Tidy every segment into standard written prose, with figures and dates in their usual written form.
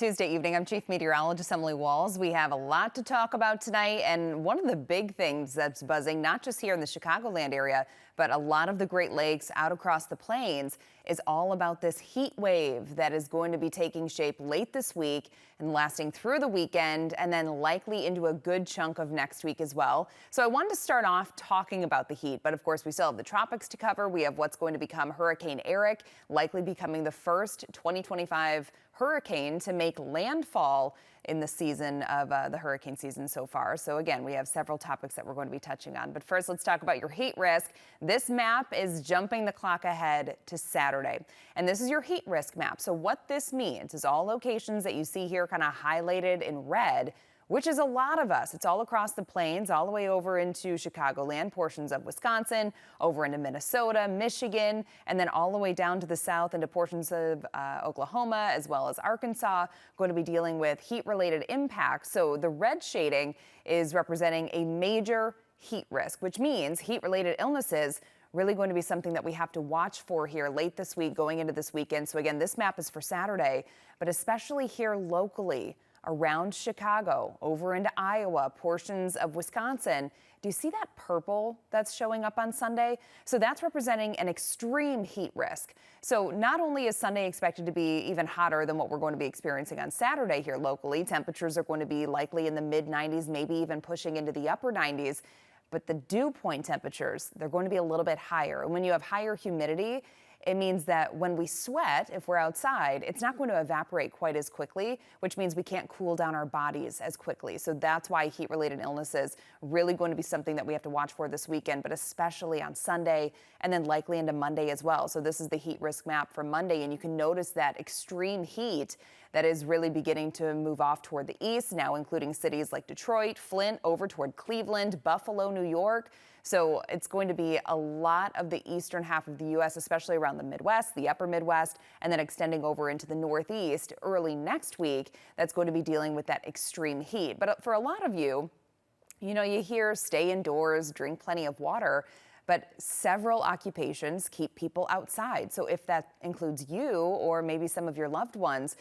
Tuesday evening. I'm Chief Meteorologist Emily Walls. We have a lot to talk about tonight, and one of the big things that's buzzing, not just here in the Chicagoland area, but a lot of the Great Lakes out across the plains, is all about this heat wave that is going to be taking shape late this week and lasting through the weekend, and then likely into a good chunk of next week as well. So I wanted to start off talking about the heat, but of course we still have the tropics to cover. We have what's going to become Hurricane Eric, likely becoming the first 2025 hurricane to make landfall in the season of the hurricane season so far. So again, we have several topics that we're going to be touching on. But first, let's talk about your heat risk. This map is jumping the clock ahead to Saturday. And this is your heat risk map. So what this means is all locations that you see here kind of highlighted in red, which is a lot of us. It's all across the plains, all the way over into Chicagoland, portions of Wisconsin, over into Minnesota, Michigan, and then all the way down to the south into portions of Oklahoma, as well as Arkansas, going to be dealing with heat-related impacts. So the red shading is representing a major heat risk, which means heat-related illnesses really going to be something that we have to watch for here late this week, going into this weekend. So again, this map is for Saturday, but especially here locally, around Chicago, over into Iowa, portions of Wisconsin. Do you see that purple that's showing up on Sunday? So that's representing an extreme heat risk. So not only is Sunday expected to be even hotter than what we're going to be experiencing on Saturday here locally, temperatures are going to be likely in the mid-90s, maybe even pushing into the upper 90s. But the dew point temperatures, they're going to be a little bit higher. And when you have higher humidity, it means that when we sweat, if we're outside, it's not going to evaporate quite as quickly, which means we can't cool down our bodies as quickly. So that's why heat-related illnesses really going to be something that we have to watch for this weekend, but especially on Sunday and then likely into Monday as well. So this is the heat risk map for Monday, and you can notice that extreme heat that is really beginning to move off toward the east, now including cities like Detroit, Flint, over toward Cleveland, Buffalo, New York. So it's going to be a lot of the eastern half of the U.S., especially around the Midwest, the upper Midwest, and then extending over into the Northeast early next week. That's going to be dealing with that extreme heat. But for a lot of you, you hear stay indoors, drink plenty of water, but several occupations keep people outside. So if that includes you or maybe some of your loved ones,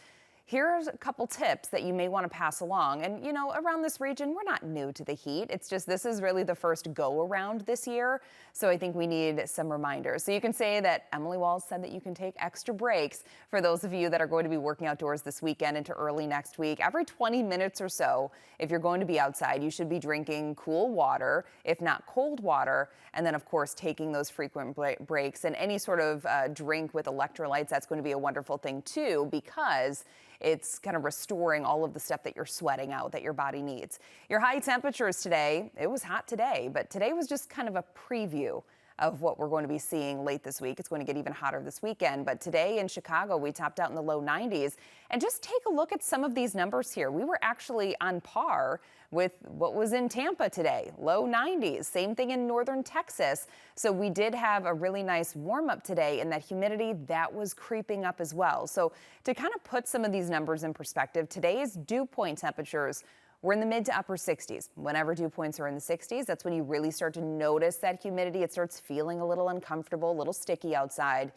here's a couple tips that you may want to pass along. And, around this region, we're not new to the heat. It's just this is really the first go around this year. So I think we need some reminders. So you can say that Emily Walls said that you can take extra breaks for those of you that are going to be working outdoors this weekend into early next week. Every 20 minutes or so, if you're going to be outside, you should be drinking cool water, if not cold water. And then, of course, taking those frequent breaks, and any sort of drink with electrolytes. That's going to be a wonderful thing, too, because it's kind of restoring all of the stuff that you're sweating out that your body needs. Your high temperatures today, it was hot today, but today was just kind of a preview of what we're going to be seeing late this week. It's going to get even hotter this weekend. But today in Chicago, we topped out in the low 90s. And just take a look at some of these numbers here. We were actually on par with what was in Tampa today, low 90s. Same thing in northern Texas. So we did have a really nice warm up today, and that humidity, that was creeping up as well. So to kind of put some of these numbers in perspective, today's dew point temperatures we're in the mid to upper 60s. Whenever dew points are in the 60s, that's when you really start to notice that humidity. It starts feeling a little uncomfortable, a little sticky outside.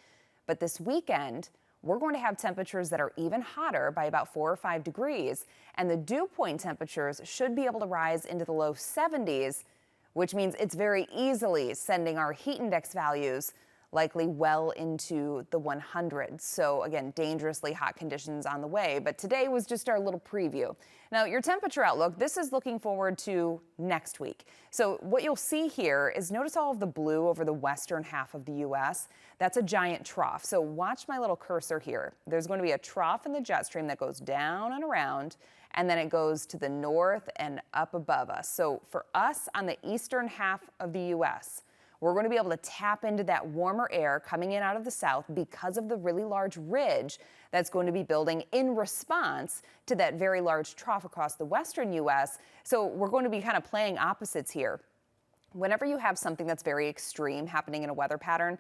But this weekend, we're going to have temperatures that are even hotter by about 4 or 5 degrees. And the dew point temperatures should be able to rise into the low 70s, which means it's very easily sending our heat index values likely well into the 100s. So again, dangerously hot conditions on the way. But today was just our little preview. Now, your temperature outlook, this is looking forward to next week. So what you'll see here is notice all of the blue over the western half of the U.S. That's a giant trough. So watch my little cursor here. There's going to be a trough in the jet stream that goes down and around, and then it goes to the north and up above us. So for us on the eastern half of the U.S., we're going to be able to tap into that warmer air coming in out of the south because of the really large ridge that's going to be building in response to that very large trough across the western U.S. So we're going to be kind of playing opposites here. Whenever you have something that's very extreme happening in a weather pattern,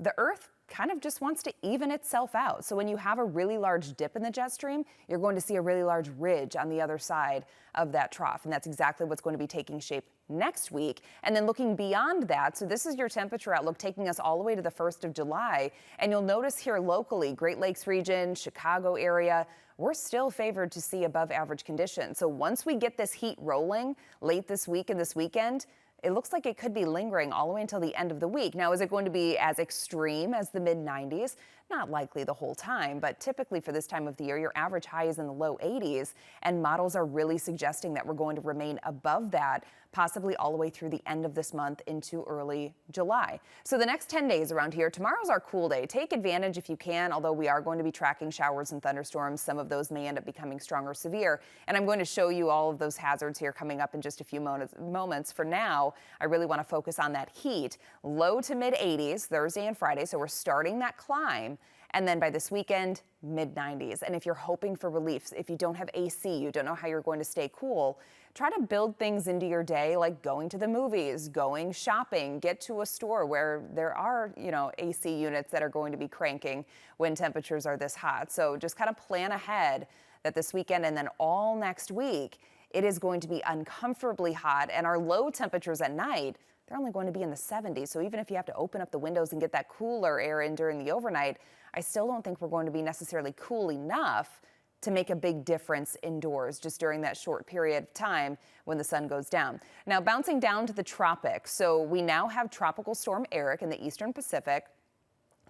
the Earth kind of just wants to even itself out. So when you have a really large dip in the jet stream, you're going to see a really large ridge on the other side of that trough. And that's exactly what's going to be taking shape next week. And then looking beyond that, so this is your temperature outlook taking us all the way to the 1st of July. And you'll notice here locally, Great Lakes region, Chicago area, we're still favored to see above average conditions. So once we get this heat rolling late this week and this weekend, it looks like it could be lingering all the way until the end of the week. Now, is it going to be as extreme as the mid-90s? Not likely the whole time, but typically for this time of the year, your average high is in the low 80s, and models are really suggesting that we're going to remain above that, possibly all the way through the end of this month into early July. So the next 10 days around here, tomorrow's our cool day. Take advantage if you can, although we are going to be tracking showers and thunderstorms. Some of those may end up becoming strong or severe, and I'm going to show you all of those hazards here coming up in just a few moments. For now, I really want to focus on that heat. Low to mid 80s Thursday and Friday, so we're starting that climb. And then by this weekend, mid-90s. And if you're hoping for relief, if you don't have AC, you don't know how you're going to stay cool, try to build things into your day like going to the movies, going shopping, get to a store where there are, AC units that are going to be cranking when temperatures are this hot. So just kind of plan ahead that this weekend and then all next week, it is going to be uncomfortably hot, and our low temperatures at night, they're only going to be in the 70s. So even if you have to open up the windows and get that cooler air in during the overnight, I still don't think we're going to be necessarily cool enough to make a big difference indoors just during that short period of time when the sun goes down. Now, bouncing down to the tropics. So we now have Tropical Storm Eric in the eastern Pacific.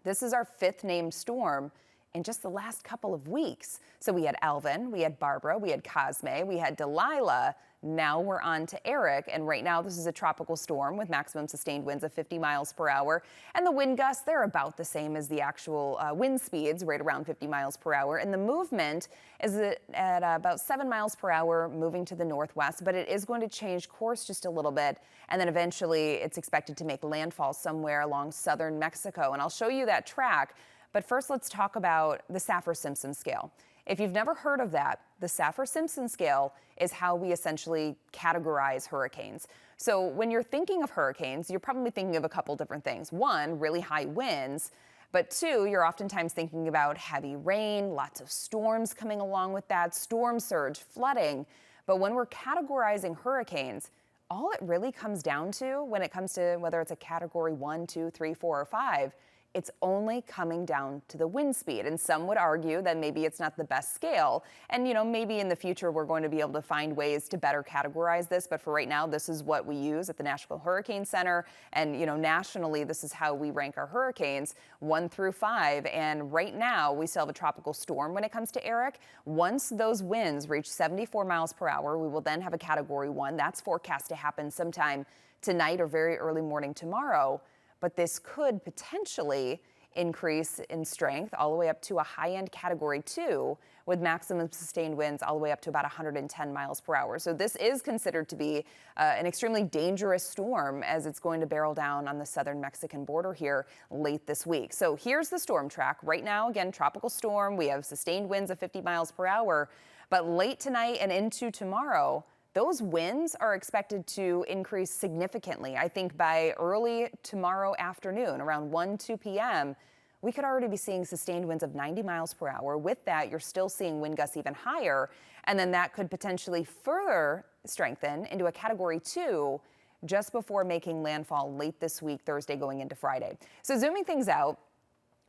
This is our 5th named storm in just the last couple of weeks. So we had Alvin, we had Barbara, we had Cosme, we had Delilah. Now we're on to Eric, and right now this is a tropical storm with maximum sustained winds of 50 miles per hour. And the wind gusts, they're about the same as the actual wind speeds, right around 50 miles per hour. And the movement is at about 7 miles per hour, moving to the northwest, but it is going to change course just a little bit. And then eventually it's expected to make landfall somewhere along southern Mexico. And I'll show you that track. But first, let's talk about the Saffir-Simpson scale. If you've never heard of that, the Saffir-Simpson scale is how we essentially categorize hurricanes. So when you're thinking of hurricanes, you're probably thinking of a couple different things. One, really high winds, but two, you're oftentimes thinking about heavy rain, lots of storms coming along with that, storm surge, flooding. But when we're categorizing hurricanes, all it really comes down to when it comes to whether it's a category 1, 2, 3, 4, or 5, it's only coming down to the wind speed. And some would argue that maybe it's not the best scale. And, maybe in the future we're going to be able to find ways to better categorize this. But for right now, this is what we use at the National Hurricane Center. And, nationally, this is how we rank our hurricanes, 1 through 5. And right now, we still have a tropical storm when it comes to Eric. Once those winds reach 74 miles per hour, we will then have a category 1. That's forecast to happen sometime tonight or very early morning tomorrow. But this could potentially increase in strength all the way up to a high-end category 2 with maximum sustained winds all the way up to about 110 miles per hour. So this is considered to be an extremely dangerous storm as it's going to barrel down on the southern Mexican border here late this week. So here's the storm track. Right now, again, tropical storm. We have sustained winds of 50 miles per hour. But late tonight and into tomorrow, those winds are expected to increase significantly. I think by early tomorrow afternoon, around 1, 2 p.m., we could already be seeing sustained winds of 90 miles per hour. With that, you're still seeing wind gusts even higher, and then that could potentially further strengthen into a category 2 just before making landfall late this week, Thursday going into Friday. So zooming things out,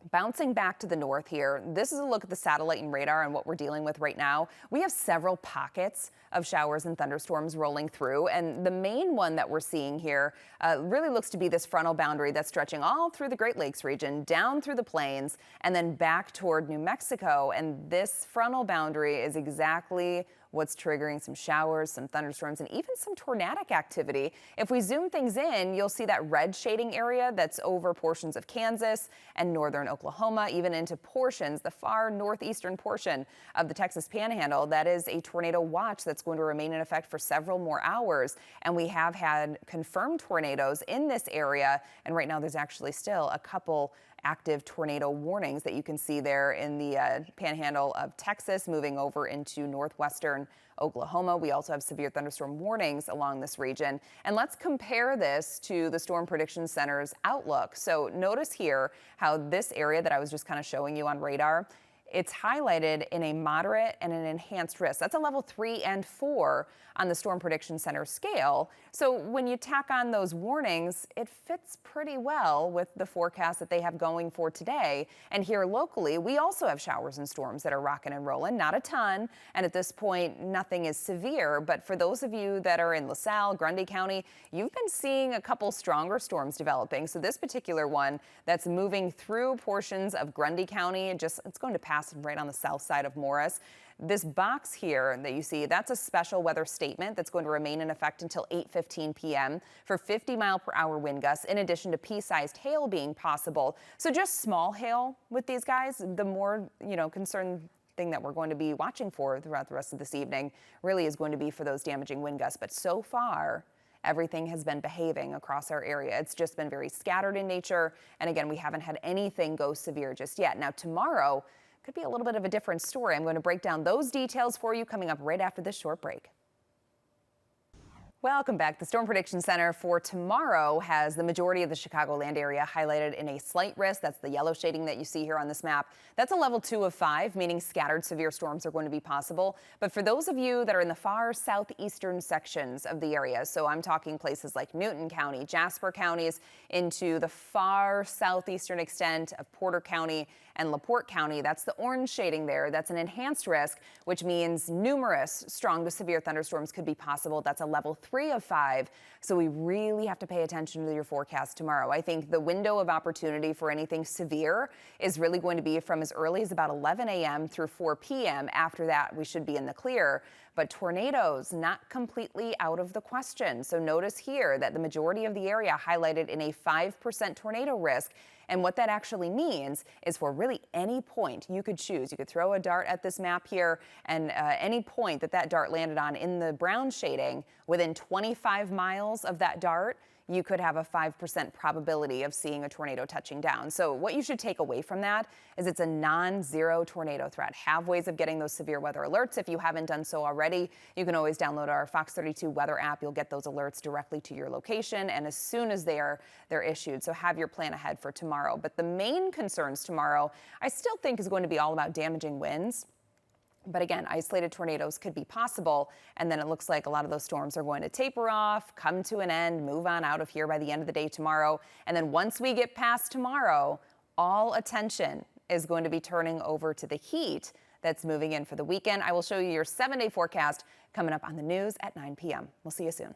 bouncing back to the north here, this is a look at the satellite and radar and what we're dealing with right now. We have several pockets of showers and thunderstorms rolling through, and the main one that we're seeing here really looks to be this frontal boundary that's stretching all through the Great Lakes region, down through the plains, and then back toward New Mexico. And this frontal boundary is exactly what's triggering some showers, some thunderstorms, and even some tornadic activity. If we zoom things in, you'll see that red shading area that's over portions of Kansas and northern Oklahoma, even into portions, the far northeastern portion of the Texas Panhandle. That is a tornado watch that's going to remain in effect for several more hours. And we have had confirmed tornadoes in this area. And right now there's actually still a couple active tornado warnings that you can see there in the panhandle of Texas, moving over into northwestern Oklahoma. We also have severe thunderstorm warnings along this region. And let's compare this to the Storm Prediction Center's outlook. So notice here how this area that I was just kind of showing you on radar, it's highlighted in a moderate and an enhanced risk. That's a level 3 and 4 on the Storm Prediction Center scale. So when you tack on those warnings, it fits pretty well with the forecast that they have going for today. And here locally, we also have showers and storms that are rocking and rolling, not a ton. And at this point, nothing is severe. But for those of you that are in LaSalle, Grundy County, you've been seeing a couple stronger storms developing. So this particular one that's moving through portions of Grundy County, it's going to pass right on the south side of Morris. This box here that you see, that's a special weather statement that's going to remain in effect until 8:15 p.m. for 50-mile-per-hour wind gusts, in addition to pea-sized hail being possible. So just small hail with these guys. The more, concerned thing that we're going to be watching for throughout the rest of this evening really is going to be for those damaging wind gusts. But so far, everything has been behaving across our area. It's just been very scattered in nature. And again, we haven't had anything go severe just yet. Now, tomorrow could be a little bit of a different story. I'm going to break down those details for you coming up right after this short break. Welcome back. The Storm Prediction Center for tomorrow has the majority of the Chicagoland area highlighted in a slight risk. That's the yellow shading that you see here on this map. That's a level 2 of 5, meaning scattered severe storms are going to be possible. But for those of you that are in the far southeastern sections of the area, so I'm talking places like Newton County, Jasper counties, into the far southeastern extent of Porter County and LaPorte County, that's the orange shading there. That's an enhanced risk, which means numerous strong to severe thunderstorms could be possible. That's a level 3 of 5. So we really have to pay attention to your forecast tomorrow. I think the window of opportunity for anything severe is really going to be from as early as about 11 a.m. through 4 p.m. After that, we should be in the clear. But tornadoes not completely out of the question. So notice here that the majority of the area highlighted in a 5% tornado risk. And what that actually means is for really any point you could choose. You could throw a dart at this map here, and any point that dart landed on in the brown shading, within 25 miles of that dart, you could have a 5% probability of seeing a tornado touching down. So what you should take away from that is it's a non-zero tornado threat. Have ways of getting those severe weather alerts. If you haven't done so already, you can always download our Fox 32 weather app. You'll get those alerts directly to your location, and as soon as they're issued. So have your plan ahead for tomorrow. But the main concerns tomorrow, I still think, is going to be all about damaging winds. But again, isolated tornadoes could be possible, and then it looks like a lot of those storms are going to taper off, come to an end, move on out of here by the end of the day tomorrow. And then once we get past tomorrow, all attention is going to be turning over to the heat that's moving in for the weekend. I will show you your 7-day forecast coming up on the news at 9 p.m. We'll see you soon.